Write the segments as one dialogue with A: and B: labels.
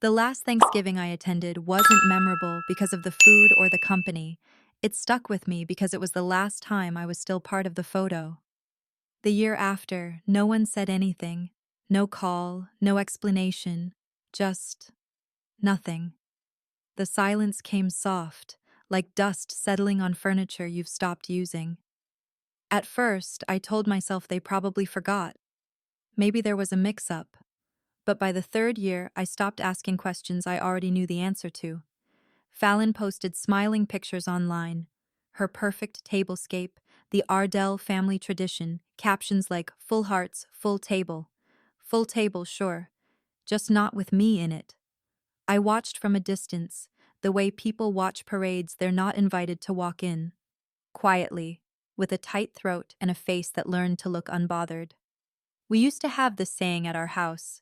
A: The last Thanksgiving I attended wasn't memorable because of the food or the company. It stuck with me because it was the last time I was still part of the photo. The year after, no one said anything. No call, no explanation, just nothing. The silence came soft, like dust settling on furniture you've stopped using. At first, I told myself they probably forgot. Maybe there was a mix-up. But by the third year, I stopped asking questions I already knew the answer to. Fallon posted smiling pictures online. Her perfect tablescape, the Ardell family tradition, captions like full hearts, full table. Full table, sure, just not with me in it. I watched from a distance, the way people watch parades they're not invited to walk in. Quietly, with a tight throat and a face that learned to look unbothered. We used to have this saying at our house: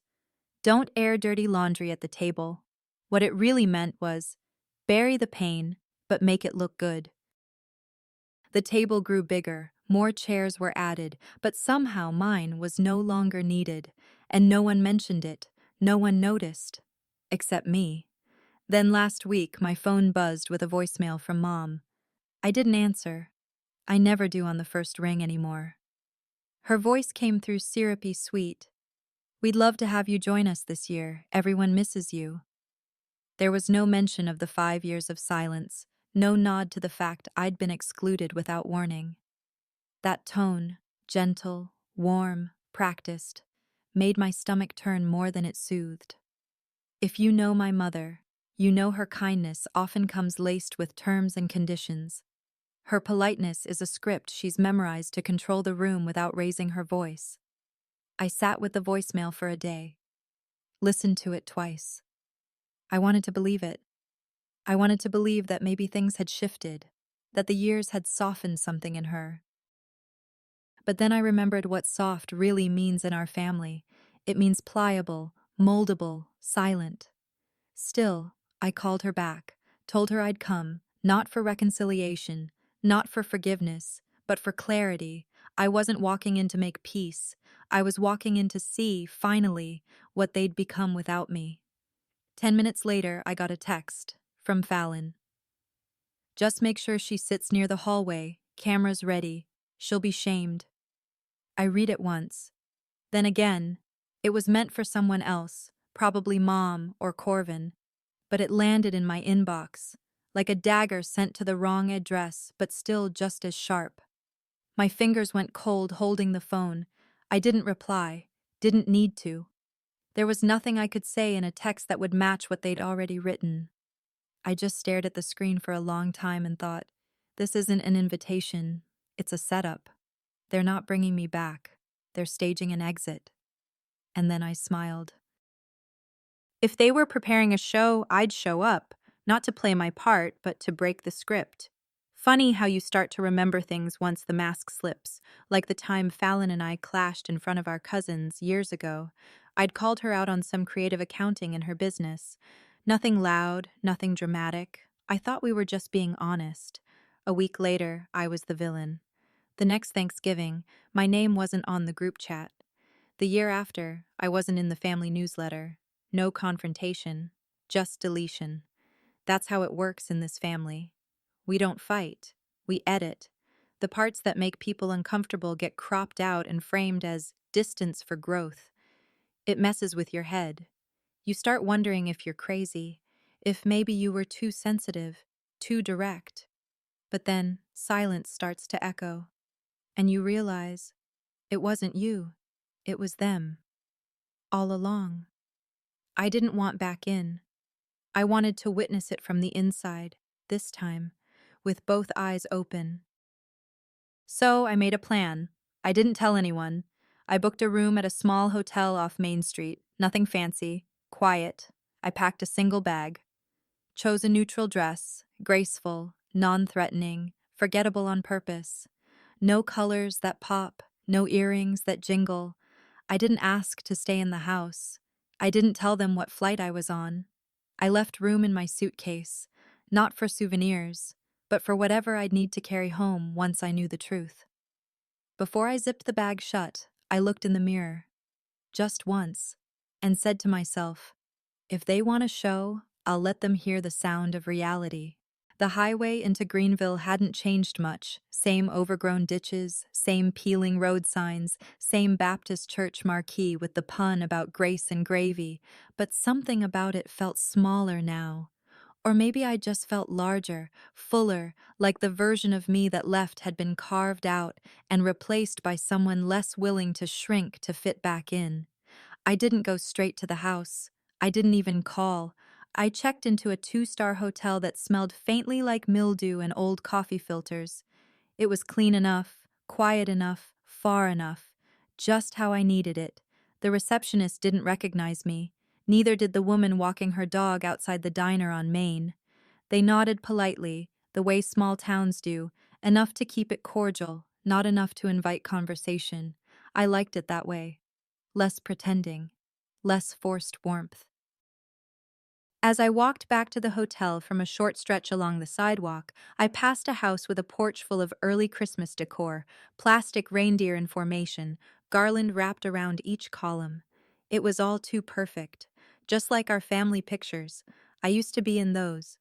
A: don't air dirty laundry at the table. What it really meant was, bury the pain, but make it look good. The table grew bigger, more chairs were added, but somehow mine was no longer needed, and no one mentioned it, no one noticed. Except me. Then last week, my phone buzzed with a voicemail from Mom. I didn't answer. I never do on the first ring anymore. Her voice came through syrupy sweet. We'd love to have you join us this year. Everyone misses you. There was no mention of the 5 years of silence, no nod to the fact I'd been excluded without warning. That tone, gentle, warm, practiced, made my stomach turn more than it soothed. If you know my mother, you know her kindness often comes laced with terms and conditions. Her politeness is a script she's memorized to control the room without raising her voice. I sat with the voicemail for a day. Listened to it twice. I wanted to believe it. I wanted to believe that maybe things had shifted, that the years had softened something in her. But then I remembered what soft really means in our family. It means pliable, moldable, silent. Still, I called her back, told her I'd come, not for reconciliation, not for forgiveness, but for clarity. I wasn't walking in to make peace. I was walking in to see, finally, what they'd become without me. 10 minutes later, I got a text from Fallon. Just make sure she sits near the hallway, cameras ready. She'll be shamed. I read it once. Then again. It was meant for someone else, probably Mom or Corvin, but it landed in my inbox, like a dagger sent to the wrong address, but still just as sharp. My fingers went cold holding the phone. I didn't reply, didn't need to. There was nothing I could say in a text that would match what they'd already written. I just stared at the screen for a long time and thought, this isn't an invitation, it's a setup. They're not bringing me back. They're staging an exit. And then I smiled. If they were preparing a show, I'd show up, not to play my part, but to break the script. Funny how you start to remember things once the mask slips, like the time Fallon and I clashed in front of our cousins years ago. I'd called her out on some creative accounting in her business. Nothing loud, nothing dramatic. I thought we were just being honest. A week later, I was the villain. The next Thanksgiving, my name wasn't on the group chat. The year after, I wasn't in the family newsletter. No confrontation, just deletion. That's how it works in this family. We don't fight, we edit. The parts that make people uncomfortable get cropped out and framed as distance for growth. It messes with your head. You start wondering if you're crazy, if maybe you were too sensitive, too direct. But then silence starts to echo, and you realize it wasn't you, it was them. All along. I didn't want back in. I wanted to witness it from the inside, this time, with both eyes open. So I made a plan. I didn't tell anyone. I booked a room at a small hotel off Main Street, nothing fancy, quiet. I packed a single bag. Chose a neutral dress, graceful, non-threatening, forgettable on purpose. No colors that pop, no earrings that jingle. I didn't ask to stay in the house. I didn't tell them what flight I was on. I left room in my suitcase, not for souvenirs, but for whatever I'd need to carry home once I knew the truth. Before I zipped the bag shut, I looked in the mirror, just once, and said to myself, If they want a show, I'll let them hear the sound of reality. The highway into Greenville hadn't changed much. Same overgrown ditches, same peeling road signs, same Baptist church marquee with the pun about grace and gravy, but something about it felt smaller now. Or maybe I just felt larger, fuller, like the version of me that left had been carved out and replaced by someone less willing to shrink to fit back in. I didn't go straight to the house. I didn't even call. I checked into a 2-star hotel that smelled faintly like mildew and old coffee filters. It was clean enough, quiet enough, far enough, just how I needed it. The receptionist didn't recognize me. Neither did the woman walking her dog outside the diner on Main. They nodded politely, the way small towns do, enough to keep it cordial, not enough to invite conversation. I liked it that way. Less pretending, less forced warmth. As I walked back to the hotel from a short stretch along the sidewalk, I passed a house with a porch full of early Christmas decor, plastic reindeer in formation, garland wrapped around each column. It was all too perfect, just like our family pictures. I used to be in those.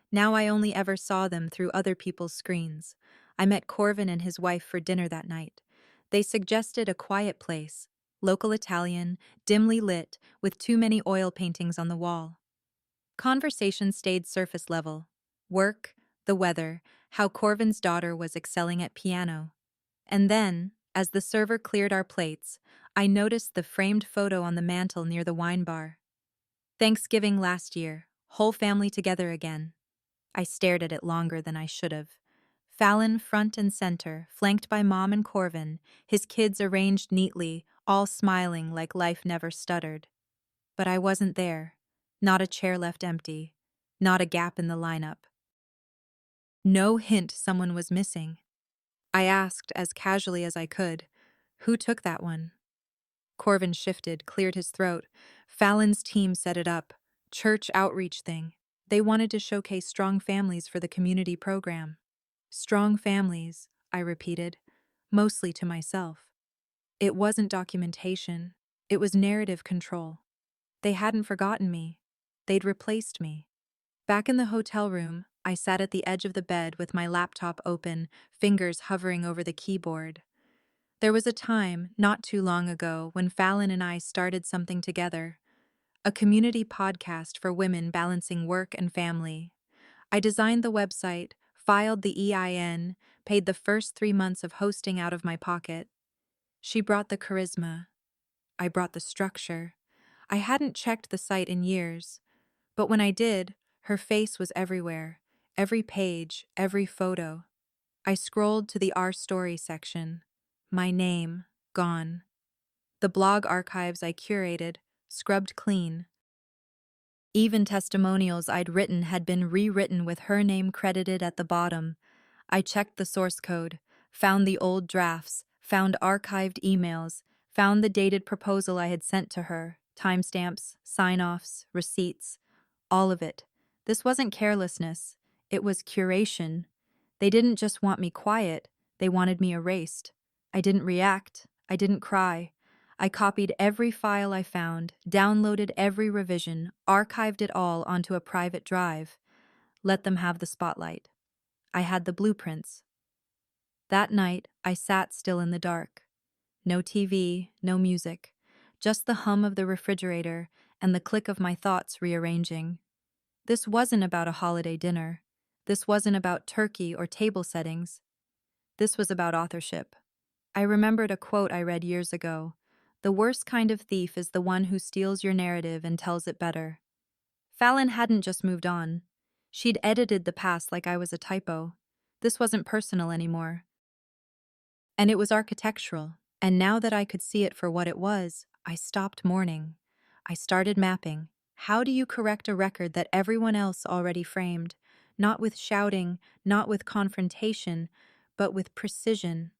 A: Now I only ever saw them through other people's screens. I met Corvin and his wife for dinner that night. They suggested a quiet place, local Italian, dimly lit, with too many oil paintings on the wall. Conversation stayed surface level. Work, the weather, how Corvin's daughter was excelling at piano. And then, as the server cleared our plates, I noticed the framed photo on the mantel near the wine bar. Thanksgiving last year, whole family together again. I stared at it longer than I should have. Fallon front and center, flanked by Mom and Corvin, his kids arranged neatly, all smiling like life never stuttered. But I wasn't there. Not a chair left empty. Not a gap in the lineup. No hint someone was missing. I asked as casually as I could, "Who took that one?" Corvin shifted, cleared his throat. Fallon's team set it up. Church outreach thing. They wanted to showcase strong families for the community program. Strong families, I repeated, mostly to myself. It wasn't documentation. It was narrative control. They hadn't forgotten me. They'd replaced me. Back in the hotel room, I sat at the edge of the bed with my laptop open, fingers hovering over the keyboard. There was a time, not too long ago, when Fallon and I started something together. A community podcast for women balancing work and family. I designed the website, filed the EIN, paid the first 3 months of hosting out of my pocket. She brought the charisma. I brought the structure. I hadn't checked the site in years, but when I did, her face was everywhere, every page, every photo. I scrolled to the Our Story section. My name, gone. The blog archives I curated, scrubbed clean. Even testimonials I'd written had been rewritten with her name credited at the bottom. I checked the source code, found the old drafts, found archived emails, found the dated proposal I had sent to her, timestamps, sign-offs, receipts, all of it. This wasn't carelessness, it was curation. They didn't just want me quiet, they wanted me erased. I didn't react, I didn't cry. I copied every file I found, downloaded every revision, archived it all onto a private drive. Let them have the spotlight. I had the blueprints. That night, I sat still in the dark. No TV, no music, just the hum of the refrigerator and the click of my thoughts rearranging. This wasn't about a holiday dinner. This wasn't about turkey or table settings. This was about authorship. I remembered a quote I read years ago. The worst kind of thief is the one who steals your narrative and tells it better. Fallon hadn't just moved on. She'd edited the past like I was a typo. This wasn't personal anymore. And it was architectural. And now that I could see it for what it was, I stopped mourning. I started mapping. How do you correct a record that everyone else already framed? Not with shouting, not with confrontation, but with precision.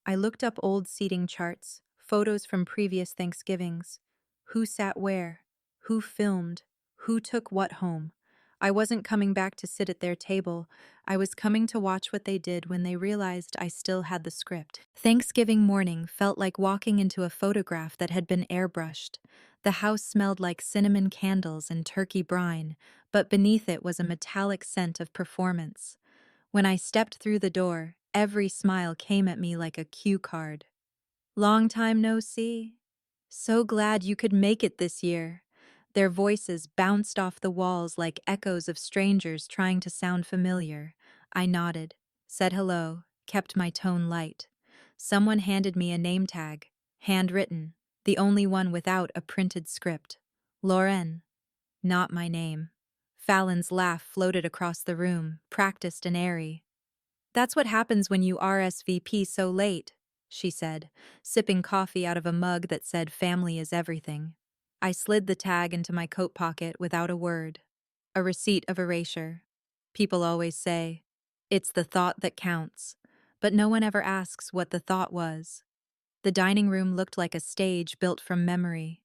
A: I looked up old seating charts, photos from previous Thanksgivings. Who sat where? Who filmed? Who took what home? I wasn't coming back to sit at their table. I was coming to watch what they did when they realized I still had the script. Thanksgiving morning felt like walking into a photograph that had been airbrushed. The house smelled like cinnamon candles and turkey brine, but beneath it was a metallic scent of performance. When I stepped through the door, every smile came at me like a cue card. Long time no see. So glad you could make it this year. Their voices bounced off the walls like echoes of strangers trying to sound familiar. I nodded, said hello, kept my tone light. Someone handed me a name tag, handwritten, the only one without a printed script. Lauren. Not my name. Fallon's laugh floated across the room, practiced and airy. That's what happens when you RSVP so late, she said, sipping coffee out of a mug that said family is everything. I slid the tag into my coat pocket without a word. A receipt of erasure. People always say, it's the thought that counts, but no one ever asks what the thought was. The dining room looked like a stage built from memory.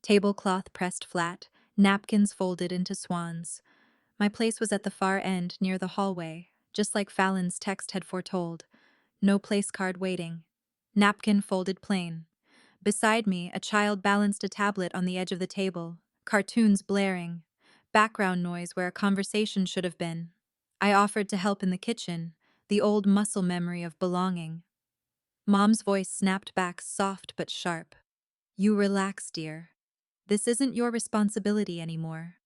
A: Tablecloth pressed flat, napkins folded into swans. My place was at the far end near the hallway, just like Fallon's text had foretold. No place card waiting. Napkin folded plain. Beside me, a child balanced a tablet on the edge of the table, cartoons blaring, background noise where a conversation should have been. I offered to help in the kitchen, the old muscle memory of belonging. Mom's voice snapped back soft but sharp. You relax, dear. This isn't your responsibility anymore.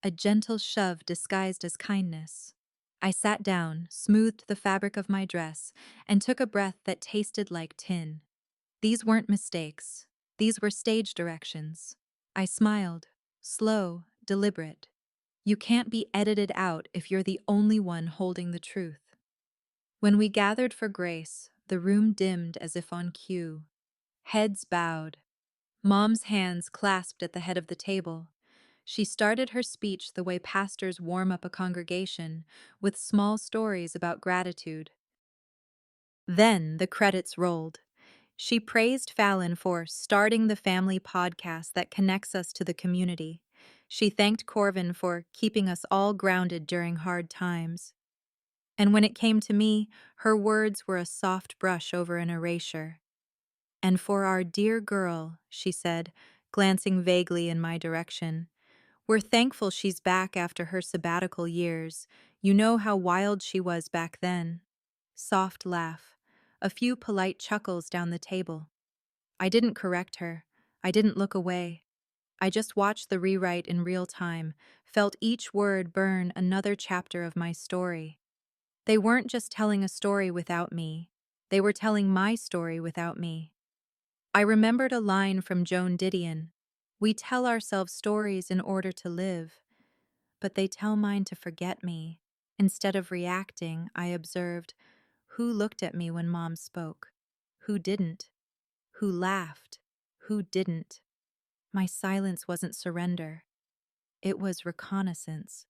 A: A gentle shove disguised as kindness. I sat down, smoothed the fabric of my dress, and took a breath that tasted like tin. These weren't mistakes. These were stage directions. I smiled, slow, deliberate. You can't be edited out if you're the only one holding the truth. When we gathered for grace, the room dimmed as if on cue. Heads bowed. Mom's hands clasped at the head of the table. She started her speech the way pastors warm up a congregation, with small stories about gratitude. Then the credits rolled. She praised Fallon for starting the family podcast that connects us to the community. She thanked Corvin for keeping us all grounded during hard times. And when it came to me, her words were a soft brush over an erasure. And for our dear girl, she said, glancing vaguely in my direction. We're thankful she's back after her sabbatical years. You know how wild she was back then. Soft laugh. A few polite chuckles down the table. I didn't correct her. I didn't look away. I just watched the rewrite in real time, felt each word burn another chapter of my story. They weren't just telling a story without me. They were telling my story without me. I remembered a line from Joan Didion. We tell ourselves stories in order to live, but they tell mine to forget me. Instead of reacting, I observed who looked at me when Mom spoke, who didn't, who laughed, who didn't. My silence wasn't surrender. It was reconnaissance.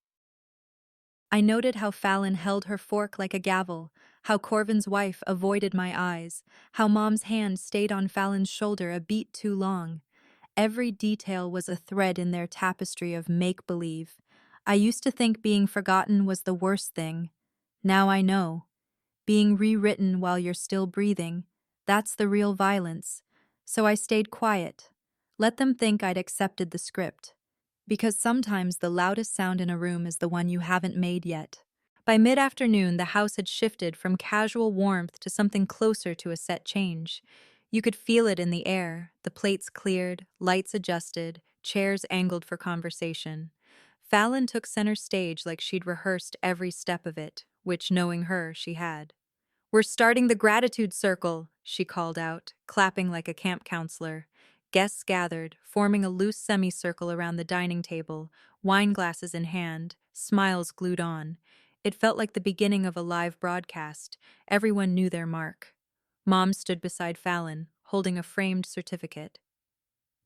A: I noted how Fallon held her fork like a gavel, how Corvin's wife avoided my eyes, how Mom's hand stayed on Fallon's shoulder a beat too long. Every detail was a thread in their tapestry of make-believe. I used to think being forgotten was the worst thing. Now I know. Being rewritten while you're still breathing, that's the real violence. So I stayed quiet. Let them think I'd accepted the script. Because sometimes the loudest sound in a room is the one you haven't made yet. By mid-afternoon, the house had shifted from casual warmth to something closer to a set change. You could feel it in the air, the plates cleared, lights adjusted, chairs angled for conversation. Fallon took center stage like she'd rehearsed every step of it, which, knowing her, she had. We're starting the gratitude circle, she called out, clapping like a camp counselor. Guests gathered, forming a loose semicircle around the dining table, wine glasses in hand, smiles glued on. It felt like the beginning of a live broadcast. Everyone knew their mark. Mom stood beside Fallon, holding a framed certificate.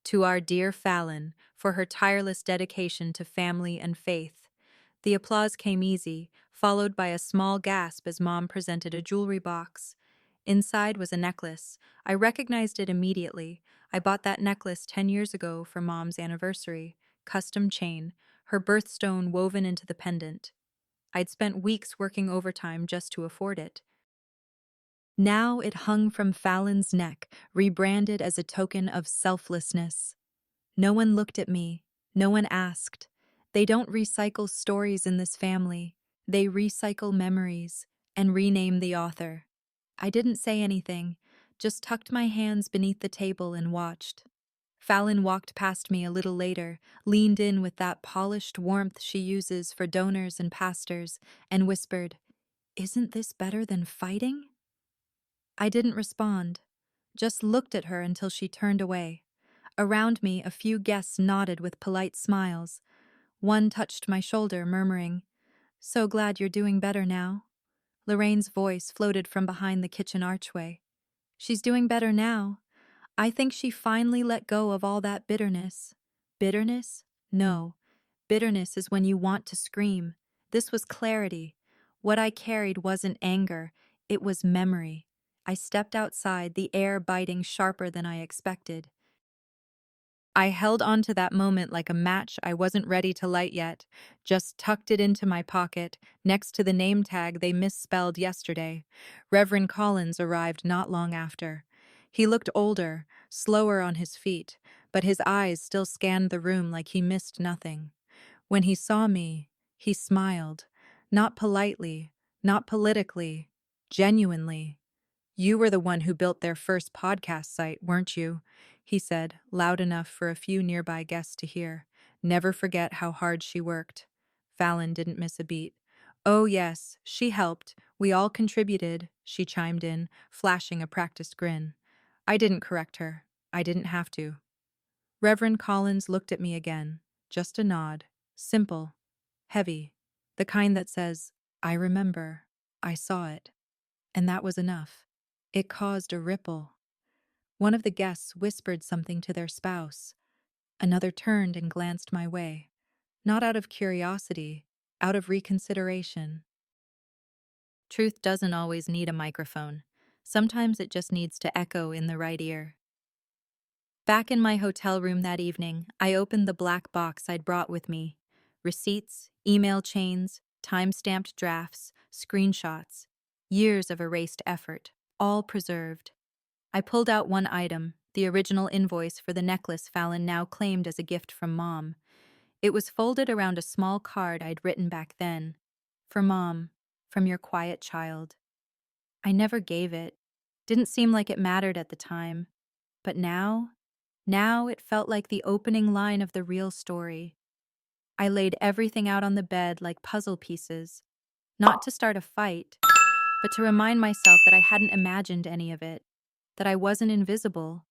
A: To our dear Fallon, for her tireless dedication to family and faith. The applause came easy, followed by a small gasp as Mom presented a jewelry box. Inside was a necklace. I recognized it immediately. I bought that necklace 10 years ago for Mom's anniversary. Custom chain. her birthstone woven into the pendant. I'd spent weeks working overtime just to afford it. Now it hung from Fallon's neck, rebranded as a token of selflessness. No one looked at me. No one asked. They don't recycle stories in this family. They recycle memories and rename the author. I didn't say anything, just tucked my hands beneath the table and watched. Fallon walked past me a little later, leaned in with that polished warmth she uses for donors and pastors, and whispered, "Isn't this better than fighting?" I didn't respond, just looked at her until she turned away. Around me, a few guests nodded with polite smiles. One touched my shoulder, murmuring, "So glad you're doing better now." Lorraine's voice floated from behind the kitchen archway. "She's doing better now. I think she finally let go of all that bitterness." Bitterness? No. Bitterness is when you want to scream. This was clarity. What I carried wasn't anger, it was memory. I stepped outside, the air biting sharper than I expected. I held on to that moment like a match I wasn't ready to light yet, just tucked it into my pocket, next to the name tag they misspelled yesterday. Reverend Collins arrived not long after. He looked older, slower on his feet, but his eyes still scanned the room like he missed nothing. When he saw me, he smiled, not politely, not politically, genuinely. "You were the one who built their first podcast site, weren't you?" he said, loud enough for a few nearby guests to hear. "Never forget how hard she worked." Fallon didn't miss a beat. "Oh yes, she helped. We all contributed," she chimed in, flashing a practiced grin. I didn't correct her. I didn't have to. Reverend Collins looked at me again. Just a nod. Simple. Heavy. The kind that says, "I remember. I saw it." And that was enough. It caused a ripple. One of the guests whispered something to their spouse. Another turned and glanced my way. Not out of curiosity, out of reconsideration. Truth doesn't always need a microphone. Sometimes it just needs to echo in the right ear. Back in my hotel room that evening, I opened the black box I'd brought with me. Receipts, email chains, time-stamped drafts, screenshots. Years of erased effort, all preserved. I pulled out one item, the original invoice for the necklace Fallon now claimed as a gift from Mom. It was folded around a small card I'd written back then. "For Mom, from your quiet child." I never gave it. Didn't seem like it mattered at the time. But now it felt like the opening line of the real story. I laid everything out on the bed like puzzle pieces, not to start a fight, but to remind myself that I hadn't imagined any of it, that I wasn't invisible,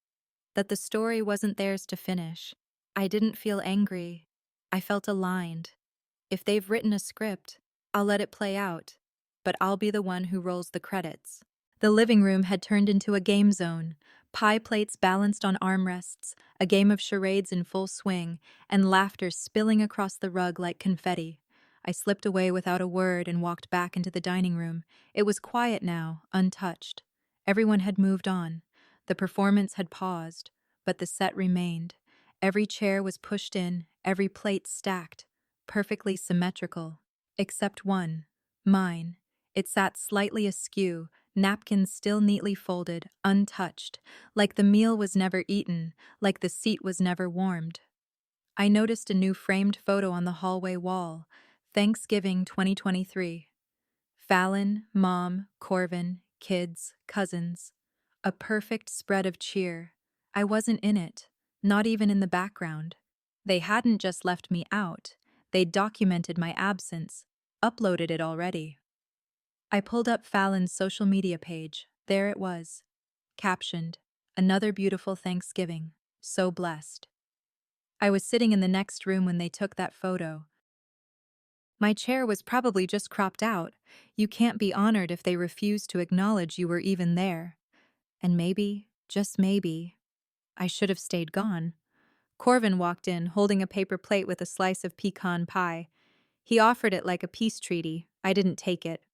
A: that the story wasn't theirs to finish. I didn't feel angry. I felt aligned. If they've written a script, I'll let it play out, but I'll be the one who rolls the credits. The living room had turned into a game zone, pie plates balanced on armrests, a game of charades in full swing, and laughter spilling across the rug like confetti. I slipped away without a word and walked back into the dining room. It was quiet now, untouched. Everyone had moved on. The performance had paused, but the set remained. Every chair was pushed in, every plate stacked, perfectly symmetrical, except one, mine. It sat slightly askew, napkins still neatly folded, untouched, like the meal was never eaten, like the seat was never warmed. I noticed a new framed photo on the hallway wall, Thanksgiving 2023. Fallon, Mom, Corvin, kids, cousins. A perfect spread of cheer. I wasn't in it, not even in the background. They hadn't just left me out, they'd documented my absence, uploaded it already. I pulled up Fallon's social media page. There it was. Captioned, "Another beautiful Thanksgiving. So blessed." I was sitting in the next room when they took that photo. My chair was probably just cropped out. You can't be honored if they refuse to acknowledge you were even there. And maybe, just maybe, I should have stayed gone. Corvin walked in, holding a paper plate with a slice of pecan pie. He offered it like a peace treaty. I didn't take it.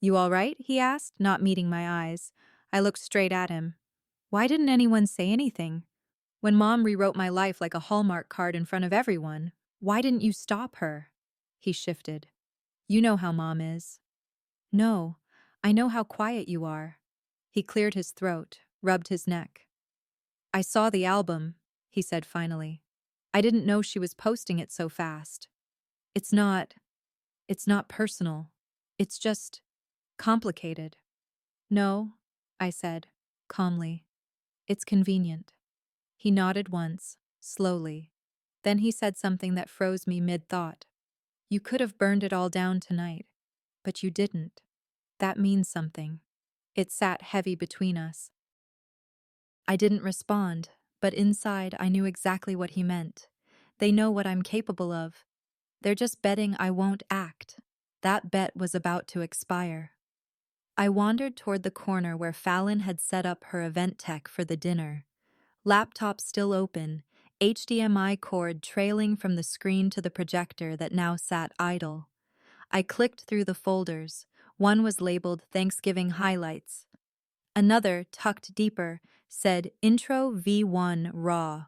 A: "You all right?" he asked, not meeting my eyes. I looked straight at him. Why didn't anyone say anything? When Mom rewrote my life like a Hallmark card in front of everyone, Why didn't you stop her? He shifted. You know how Mom is. No, I know how quiet you are. He cleared his throat, rubbed his neck. I saw the album, he said finally. I didn't know she was posting it so fast. It's not personal. It's just complicated. No, I said, calmly. It's convenient. He nodded once, slowly. Then he said something that froze me mid-thought. You could have burned it all down tonight, but you didn't. That means something. It sat heavy between us. I didn't respond, but inside I knew exactly what he meant. They know what I'm capable of. They're just betting I won't act. That bet was about to expire. I wandered toward the corner where Fallon had set up her event tech for the dinner. Laptop still open, HDMI cord trailing from the screen to the projector that now sat idle. I clicked through the folders. One was labeled Thanksgiving Highlights. Another, tucked deeper, said Intro V1 Raw.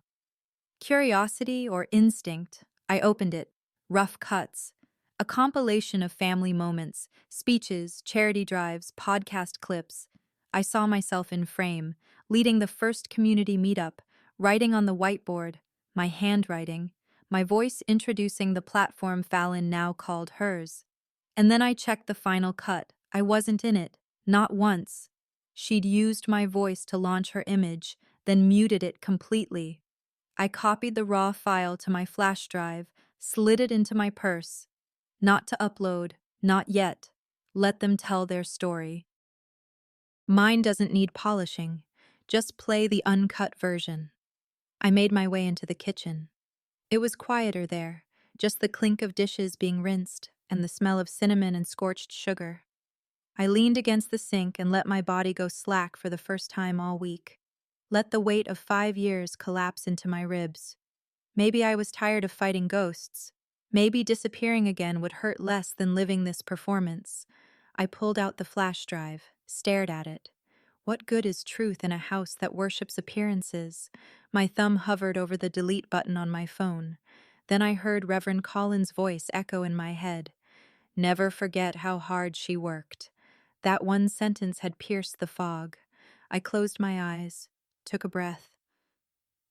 A: Curiosity or instinct, I opened it. Rough cuts. A compilation of family moments, speeches, charity drives, podcast clips. I saw myself in frame, leading the first community meetup, writing on the whiteboard, my handwriting, my voice introducing the platform Fallon now called hers. And then I checked the final cut. I wasn't in it, not once. She'd used my voice to launch her image, then muted it completely. I copied the raw file to my flash drive, slid it into my purse. Not to upload, not yet. Let them tell their story. Mine doesn't need polishing. Just play the uncut version. I made my way into the kitchen. It was quieter there, just the clink of dishes being rinsed and the smell of cinnamon and scorched sugar. I leaned against the sink and let my body go slack for the first time all week. Let the weight of 5 years collapse into my ribs. Maybe I was tired of fighting ghosts. Maybe disappearing again would hurt less than living this performance. I pulled out the flash drive, stared at it. What good is truth in a house that worships appearances? My thumb hovered over the delete button on my phone. Then I heard Reverend Collins' voice echo in my head. Never forget how hard she worked. That one sentence had pierced the fog. I closed my eyes, took a breath.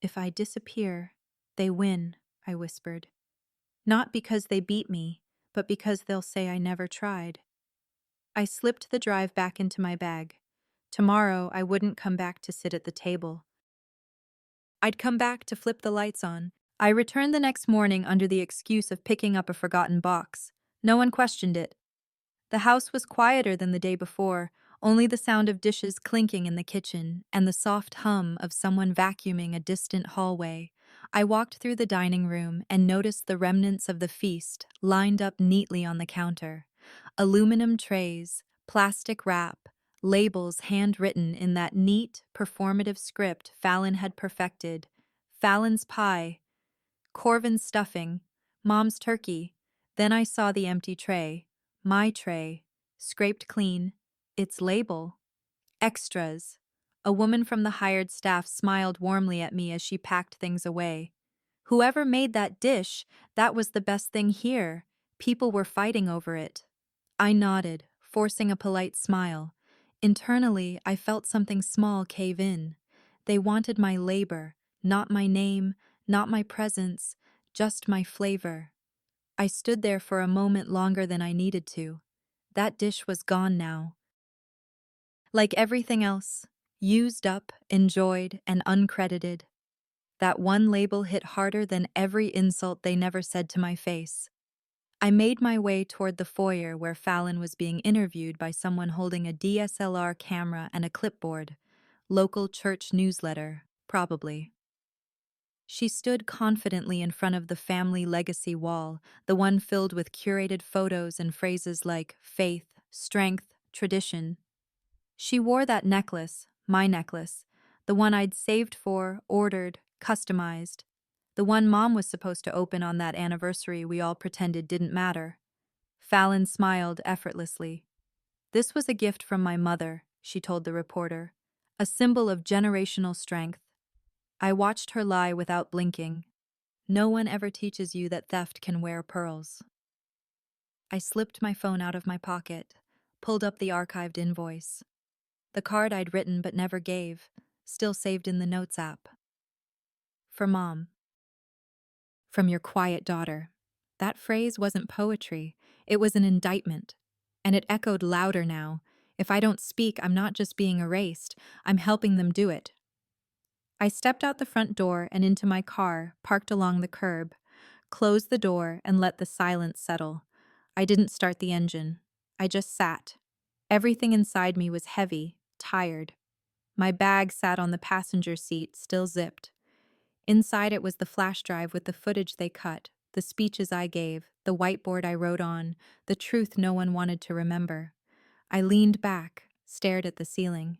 A: If I disappear, they win, I whispered. Not because they beat me, but because they'll say I never tried. I slipped the drive back into my bag. Tomorrow, I wouldn't come back to sit at the table. I'd come back to flip the lights on. I returned the next morning under the excuse of picking up a forgotten box. No one questioned it. The house was quieter than the day before, only the sound of dishes clinking in the kitchen and the soft hum of someone vacuuming a distant hallway. I walked through the dining room and noticed the remnants of the feast lined up neatly on the counter. Aluminum trays, plastic wrap, labels handwritten in that neat, performative script Fallon had perfected. Fallon's pie, Corvin's stuffing, Mom's turkey. Then I saw the empty tray. My tray, scraped clean, its label. Extras. A woman from the hired staff smiled warmly at me as she packed things away. Whoever made that dish, that was the best thing here. People were fighting over it. I nodded, forcing a polite smile. Internally, I felt something small cave in. They wanted my labor, not my name, not my presence, just my flavor. I stood there for a moment longer than I needed to. That dish was gone now. Like everything else, used up, enjoyed, and uncredited. That one label hit harder than every insult they never said to my face. I made my way toward the foyer where Fallon was being interviewed by someone holding a DSLR camera and a clipboard. Local church newsletter, probably. She stood confidently in front of the family legacy wall, the one filled with curated photos and phrases like faith, strength, tradition. She wore that necklace, my necklace, the one I'd saved for, ordered, customized, the one Mom was supposed to open on that anniversary we all pretended didn't matter. Fallon smiled effortlessly. This was a gift from my mother, she told the reporter, a symbol of generational strength. I watched her lie without blinking. No one ever teaches you that theft can wear pearls. I slipped my phone out of my pocket, pulled up the archived invoice. The card I'd written but never gave, still saved in the Notes app. For Mom. From your quiet daughter. That phrase wasn't poetry, it was an indictment. And it echoed louder now. If I don't speak, I'm not just being erased, I'm helping them do it. I stepped out the front door and into my car, parked along the curb, closed the door, and let the silence settle. I didn't start the engine. I just sat. Everything inside me was heavy, tired. My bag sat on the passenger seat, still zipped. Inside it was the flash drive with the footage they cut, the speeches I gave, the whiteboard I wrote on, the truth no one wanted to remember. I leaned back, stared at the ceiling.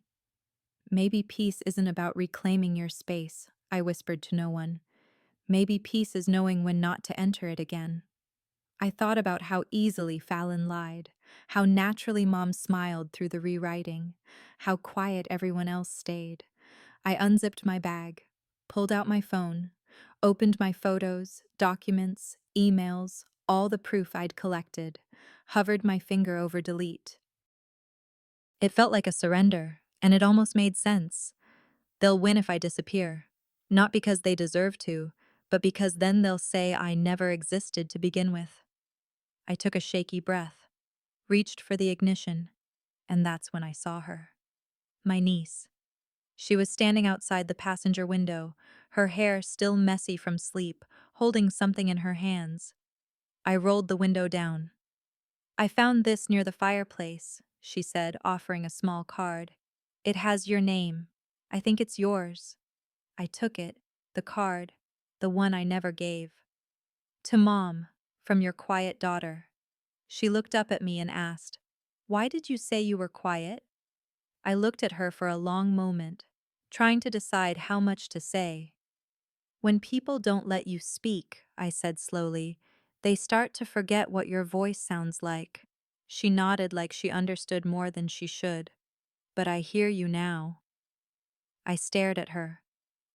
A: Maybe peace isn't about reclaiming your space, I whispered to no one. Maybe peace is knowing when not to enter it again. I thought about how easily Fallon lied, how naturally Mom smiled through the rewriting, how quiet everyone else stayed. I unzipped my bag, pulled out my phone, opened my photos, documents, emails, all the proof I'd collected, hovered my finger over delete. It felt like a surrender, and it almost made sense. They'll win if I disappear. Not because they deserve to, but because then they'll say I never existed to begin with. I took a shaky breath, reached for the ignition, and that's when I saw her. My niece. She was standing outside the passenger window, her hair still messy from sleep, holding something in her hands. I rolled the window down. I found this near the fireplace, she said, offering a small card. It has your name. I think it's yours. I took it, the card, the one I never gave. To Mom, from your quiet daughter. She looked up at me and asked, "Why did you say you were quiet?" I looked at her for a long moment, trying to decide how much to say. When people don't let you speak, I said slowly, they start to forget what your voice sounds like. She nodded like she understood more than she should. But I hear you now. I stared at her.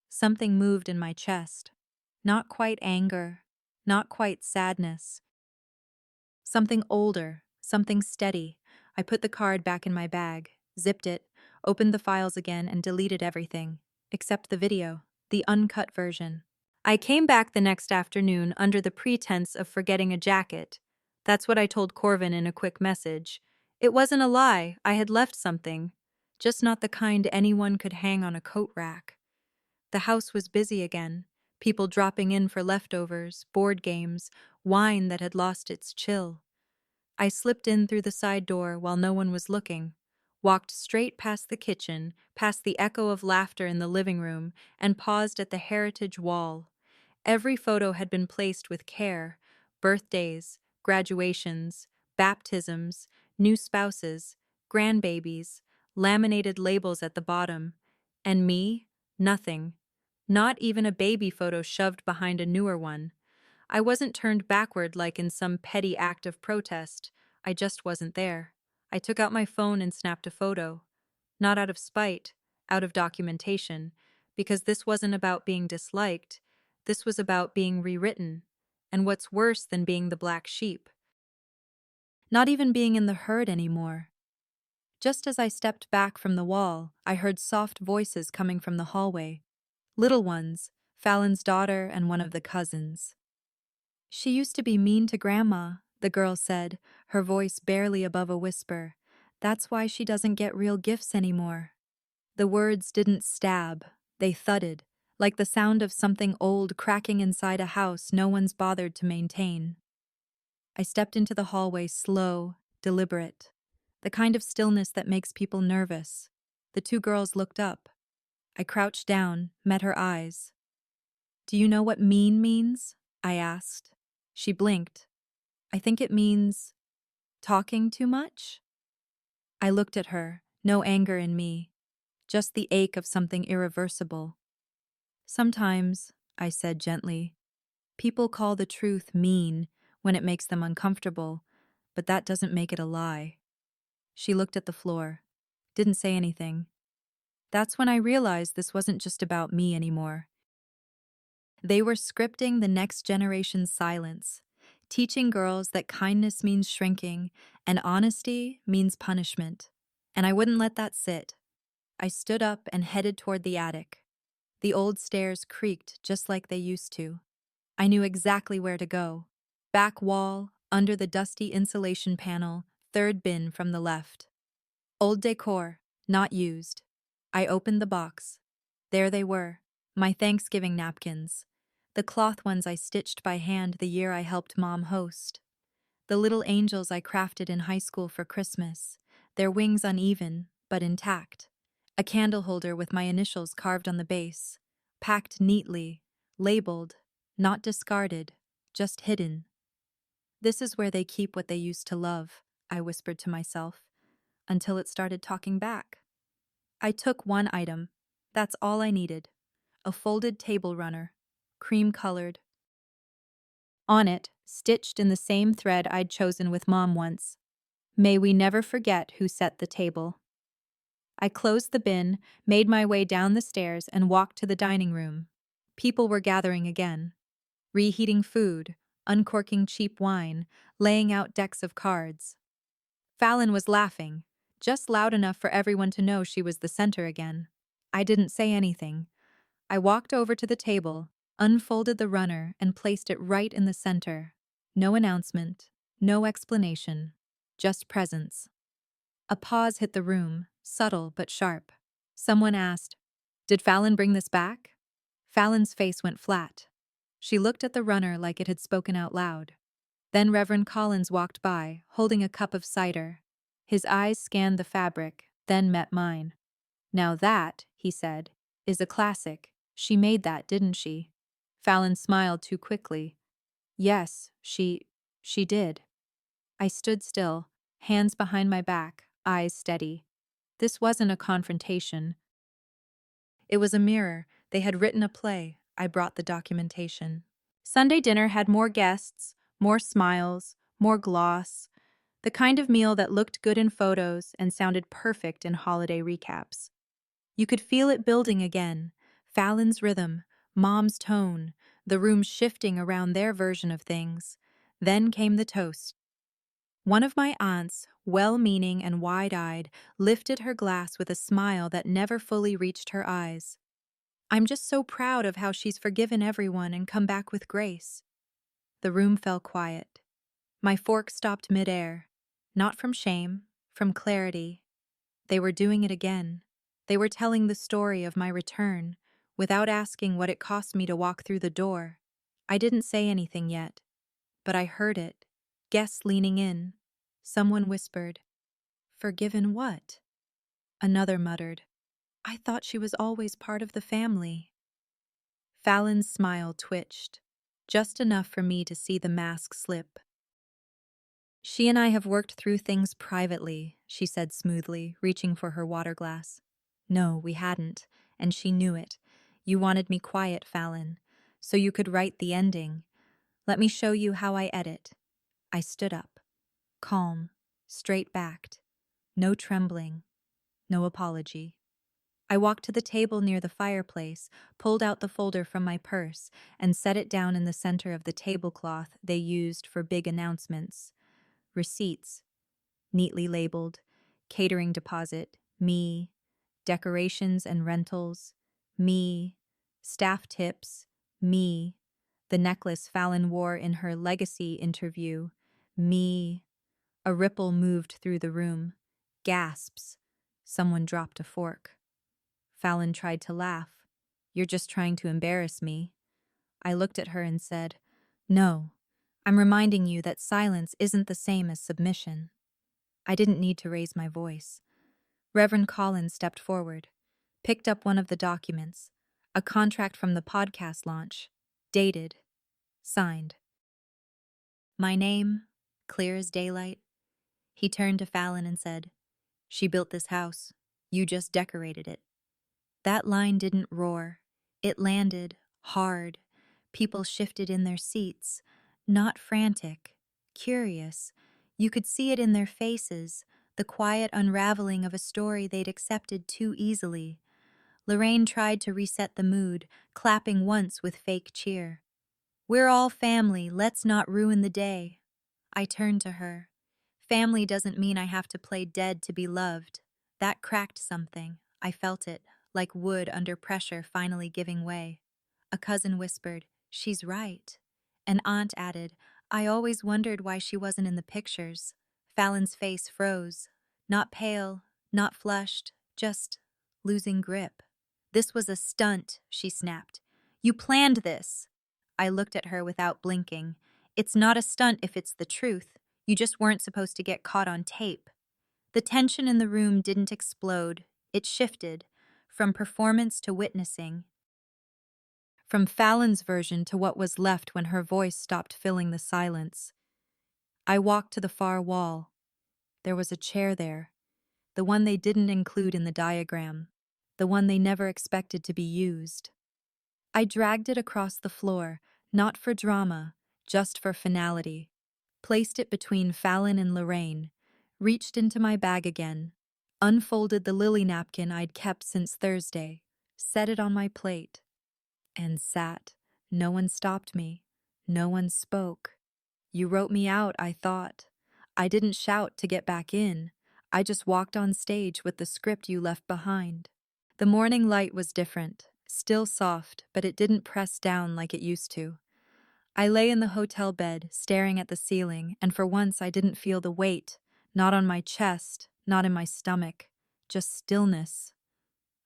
A: Something moved in my chest. Not quite anger, not quite sadness. Something older, something steady. I put the card back in my bag, zipped it, opened the files again, and deleted everything, except the video, the uncut version. I came back the next afternoon under the pretense of forgetting a jacket. That's what I told Corvin in a quick message. It wasn't a lie, I had left something. Just not the kind anyone could hang on a coat rack. The house was busy again, people dropping in for leftovers, board games, wine that had lost its chill. I slipped in through the side door while no one was looking, walked straight past the kitchen, past the echo of laughter in the living room, and paused at the heritage wall. Every photo had been placed with care: birthdays, graduations, baptisms, new spouses, grandbabies, laminated labels at the bottom. And me? Nothing. Not even a baby photo shoved behind a newer one. I wasn't turned backward like in some petty act of protest. I just wasn't there. I took out my phone and snapped a photo. Not out of spite, out of documentation, because this wasn't about being disliked. This was about being rewritten. And what's worse than being the black sheep? Not even being in the herd anymore. Just as I stepped back from the wall, I heard soft voices coming from the hallway. Little ones, Fallon's daughter and one of the cousins. "She used to be mean to Grandma," the girl said, her voice barely above a whisper. "That's why she doesn't get real gifts anymore." The words didn't stab, they thudded, like the sound of something old cracking inside a house no one's bothered to maintain. I stepped into the hallway slow, deliberate, the kind of stillness that makes people nervous. The two girls looked up. I crouched down, met her eyes. "Do you know what mean means?" I asked. She blinked. "I think it means talking too much." I looked at her, no anger in me, just the ache of something irreversible. "Sometimes," I said gently, "people call the truth mean when it makes them uncomfortable, but that doesn't make it a lie." She looked at the floor, didn't say anything. That's when I realized this wasn't just about me anymore. They were scripting the next generation's silence, teaching girls that kindness means shrinking and honesty means punishment. And I wouldn't let that sit. I stood up and headed toward the attic. The old stairs creaked just like they used to. I knew exactly where to go. Back wall, under the dusty insulation panel, third bin from the left. Old decor, not used. I opened the box. There they were, my Thanksgiving napkins. The cloth ones I stitched by hand the year I helped Mom host. The little angels I crafted in high school for Christmas, their wings uneven, but intact. A candle holder with my initials carved on the base, packed neatly, labeled, not discarded, just hidden. This is where they keep what they used to love, I whispered to myself, until it started talking back. I took one item. That's all I needed. A folded table runner, cream-colored. On it, stitched in the same thread I'd chosen with Mom once, "May we never forget who set the table." I closed the bin, made my way down the stairs, and walked to the dining room. People were gathering again, reheating food, uncorking cheap wine, laying out decks of cards. Fallon was laughing, just loud enough for everyone to know she was the center again. I didn't say anything. I walked over to the table, unfolded the runner, and placed it right in the center. No announcement, no explanation, just presence. A pause hit the room, subtle but sharp. Someone asked, "Did Fallon bring this back?" Fallon's face went flat. She looked at the runner like it had spoken out loud. Then Reverend Collins walked by, holding a cup of cider. His eyes scanned the fabric, then met mine. "Now that," he said, "is a classic. She made that, didn't she?" Fallon smiled too quickly. "Yes, she did." I stood still, hands behind my back, eyes steady. This wasn't a confrontation. It was a mirror. They had written a play. I brought the documentation. Sunday dinner had more guests, more smiles, more gloss, the kind of meal that looked good in photos and sounded perfect in holiday recaps. You could feel it building again, Fallon's rhythm, Mom's tone, the room shifting around their version of things. Then came the toast. One of my aunts, well-meaning and wide-eyed, lifted her glass with a smile that never fully reached her eyes. "I'm just so proud of how she's forgiven everyone and come back with grace." The room fell quiet. My fork stopped midair. Not from shame, from clarity. They were doing it again. They were telling the story of my return, without asking what it cost me to walk through the door. I didn't say anything yet, but I heard it. Guests leaning in. Someone whispered, "Forgiven what?" Another muttered, "I thought she was always part of the family." Fallon's smile twitched, just enough for me to see the mask slip. "She and I have worked through things privately," she said smoothly, reaching for her water glass. "No, we hadn't, and she knew it. You wanted me quiet, Fallon, so you could write the ending. Let me show you how I edit." I stood up, calm, straight-backed, no trembling, no apology. I walked to the table near the fireplace, pulled out the folder from my purse, and set it down in the center of the tablecloth they used for big announcements. Receipts, neatly labeled, catering deposit, me, decorations and rentals, me, staff tips, me, the necklace Fallon wore in her legacy interview, me. A ripple moved through the room. Gasps. Someone dropped a fork. Fallon tried to laugh. "You're just trying to embarrass me." I looked at her and said, "No, I'm reminding you that silence isn't the same as submission." I didn't need to raise my voice. Reverend Collins stepped forward, picked up one of the documents, a contract from the podcast launch, dated, signed. My name, clear as daylight. He turned to Fallon and said, "She built this house. You just decorated it." That line didn't roar. It landed, hard. People shifted in their seats, not frantic, curious. You could see it in their faces, the quiet unraveling of a story they'd accepted too easily. Lorraine tried to reset the mood, clapping once with fake cheer. "We're all family, let's not ruin the day." I turned to her. Family doesn't mean I have to play dead to be loved. That cracked something. I felt it, like wood under pressure finally giving way. A cousin whispered, "She's right." An aunt added, "I always wondered why she wasn't in the pictures." Fallon's face froze. Not pale, not flushed, just losing grip. "This was a stunt," she snapped. "You planned this." I looked at her without blinking. "It's not a stunt if it's the truth. You just weren't supposed to get caught on tape." The tension in the room didn't explode. It shifted, from performance to witnessing, from Fallon's version to what was left when her voice stopped filling the silence. I walked to the far wall. There was a chair there, the one they didn't include in the diagram, the one they never expected to be used. I dragged it across the floor, not for drama, just for finality. Placed it between Fallon and Lorraine, reached into my bag again, unfolded the lily napkin I'd kept since Thursday, set it on my plate, and sat. No one stopped me. No one spoke. You wrote me out, I thought. I didn't shout to get back in. I just walked on stage with the script you left behind. The morning light was different, still soft, but it didn't press down like it used to. I lay in the hotel bed, staring at the ceiling, and for once I didn't feel the weight, not on my chest, not in my stomach, just stillness.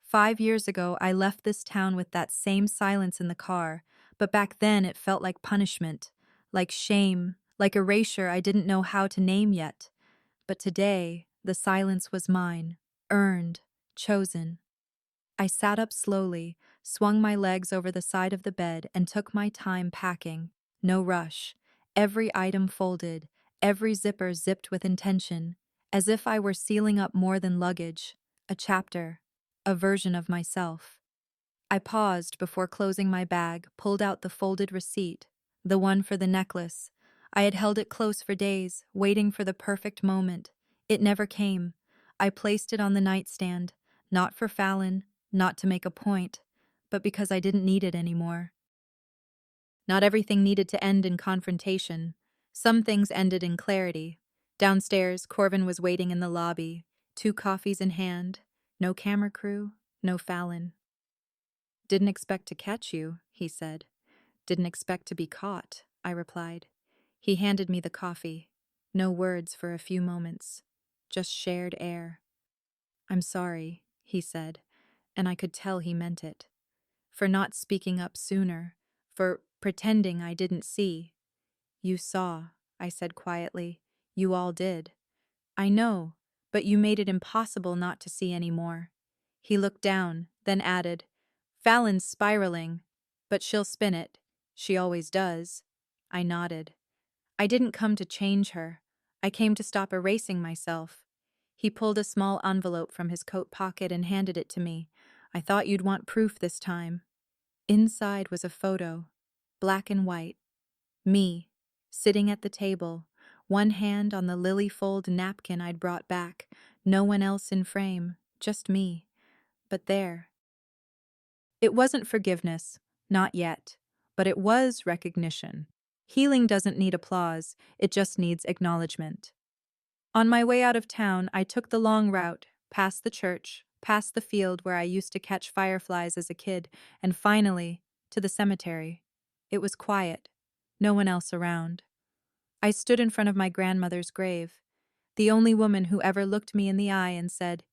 A: 5 years ago, I left this town with that same silence in the car, but back then it felt like punishment, like shame, like erasure I didn't know how to name yet. But today, the silence was mine, earned, chosen. I sat up slowly, swung my legs over the side of the bed, and took my time packing. No rush. Every item folded, every zipper zipped with intention, as if I were sealing up more than luggage, a chapter, a version of myself. I paused before closing my bag, pulled out the folded receipt, the one for the necklace. I had held it close for days, waiting for the perfect moment. It never came. I placed it on the nightstand, not for Fallon, not to make a point, but because I didn't need it anymore. Not everything needed to end in confrontation. Some things ended in clarity. Downstairs, Corvin was waiting in the lobby, 2 coffees in hand, no camera crew, no Fallon. "Didn't expect to catch you," he said. "Didn't expect to be caught," I replied. He handed me the coffee. No words for a few moments, just shared air. "I'm sorry," he said, and I could tell he meant it. For not speaking up sooner, for pretending I didn't see. "You saw," I said quietly. "You all did." "I know, but you made it impossible not to see anymore." He looked down, then added, "Fallon's spiraling, but she'll spin it. She always does." I nodded. "I didn't come to change her. I came to stop erasing myself." He pulled a small envelope from his coat pocket and handed it to me. "I thought you'd want proof this time." Inside was a photo, black and white. Me, sitting at the table, one hand on the lily-fold napkin I'd brought back, no one else in frame, just me. But there. It wasn't forgiveness, not yet, but it was recognition. Healing doesn't need applause, it just needs acknowledgement. On my way out of town, I took the long route, past the church, past the field where I used to catch fireflies as a kid, and finally, to the cemetery. It was quiet, no one else around. I stood in front of my grandmother's grave, the only woman who ever looked me in the eye and said,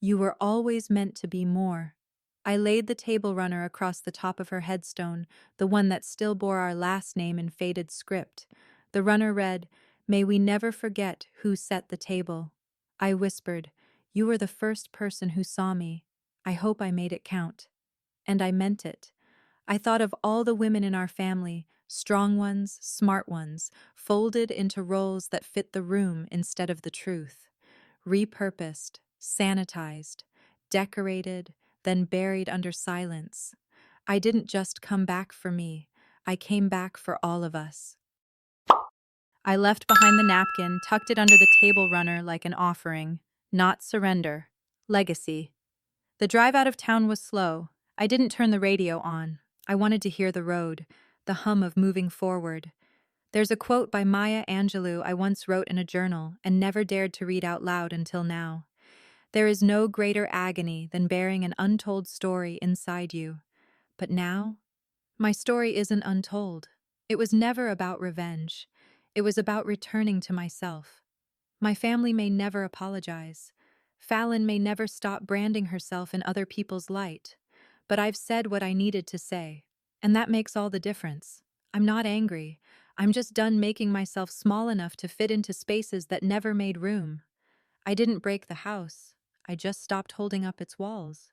A: "You were always meant to be more." I laid the table runner across the top of her headstone, the one that still bore our last name in faded script. The runner read, "May we never forget who set the table." I whispered, "You were the first person who saw me. I hope I made it count." And I meant it. I thought of all the women in our family, strong ones, smart ones, folded into roles that fit the room instead of the truth. Repurposed, sanitized, decorated, then buried under silence. I didn't just come back for me. I came back for all of us. I left behind the napkin, tucked it under the table runner like an offering. Not surrender. Legacy. The drive out of town was slow. I didn't turn the radio on. I wanted to hear the road, the hum of moving forward. There's a quote by Maya Angelou I once wrote in a journal and never dared to read out loud until now. There is no greater agony than bearing an untold story inside you. But now, my story isn't untold. It was never about revenge. It was about returning to myself. My family may never apologize. Fallon may never stop branding herself in other people's light. But I've said what I needed to say. And that makes all the difference. I'm not angry. I'm just done making myself small enough to fit into spaces that never made room. I didn't break the house. I just stopped holding up its walls.